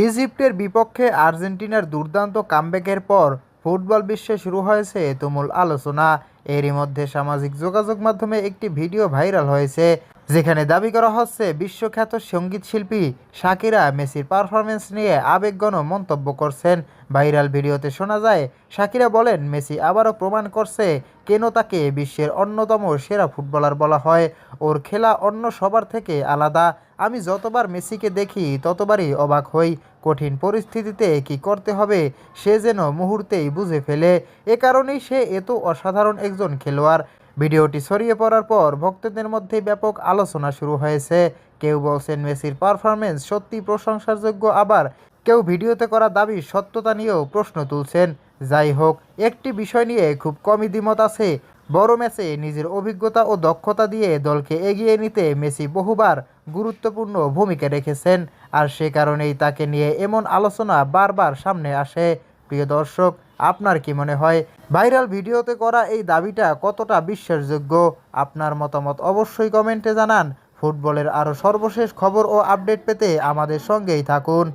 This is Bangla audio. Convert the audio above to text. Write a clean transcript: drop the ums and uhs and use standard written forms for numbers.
ইজিপ্টের বিপক্ষে আর্জেন্টিনার দুর্দান্ত কামব্যাকের পর ফুটবল বিশ্বে শুরু হয়েছে তুমুল আলোচনা। এরই মধ্যে সামাজিক যোগাযোগ মাধ্যমে একটি ভিডিও ভাইরাল হয়েছে, যেখানে দাবি করা হচ্ছে বিশ্বখ্যাত সঙ্গীতশিল্পী শাকিরা মেসির পারফরমেন্স নিয়ে আবেগঘন মন্তব্য করছেন। ভাইরাল ভিডিওতে শোনা যায়, শাকিরা বলেন, মেসি আবারও প্রমাণ করছে কেন তাকে বিশ্বের অন্যতম সেরা ফুটবলার বলা হয়। ওর খেলা অন্য সবার থেকে আলাদা। আমি যতবার মেসিকে দেখি ততবারই অবাক হই। কঠিন পরিস্থিতিতে কী করতে হবে সে যেন মুহূর্তেই বুঝে ফেলে। এ কারণেই সে এত অসাধারণ একজন খেলোয়াড়। ভিডিওটি ছড়িয়ে পড়ার পর ভক্তদের মধ্যে ব্যাপক আলোচনা শুরু হয়েছে। কেউ বলছেন মেসির পারফরমেন্স সত্যি প্রশংসার যোগ্য, আবার কেউ ভিডিওতে করা দাবির সত্যতা নিয়েও প্রশ্ন তুলছেন। যাই হোক, একটি বিষয় নিয়ে খুব কমই দ্বিমত আছে। বড় ম্যাচে নিজের অভিজ্ঞতা ও দক্ষতা দিয়ে দলকে এগিয়ে নিতে মেসি বহুবার গুরুত্বপূর্ণ ভূমিকা রেখেছেন, আর সে কারণেই তাকে নিয়ে এমন আলোচনা বারবার সামনে আসে। প্রিয় দর্শক, আপনার কি মনে হয় ভাইরাল ভিডিওতে করা এই দাবিটা কতটা বিশ্বাসযোগ্য? আপনার মতামত অবশ্যই কমেন্টে জানান। ফুটবলের আরও সর্বশেষ খবর ও আপডেট পেতে আমাদের সঙ্গেই থাকুন।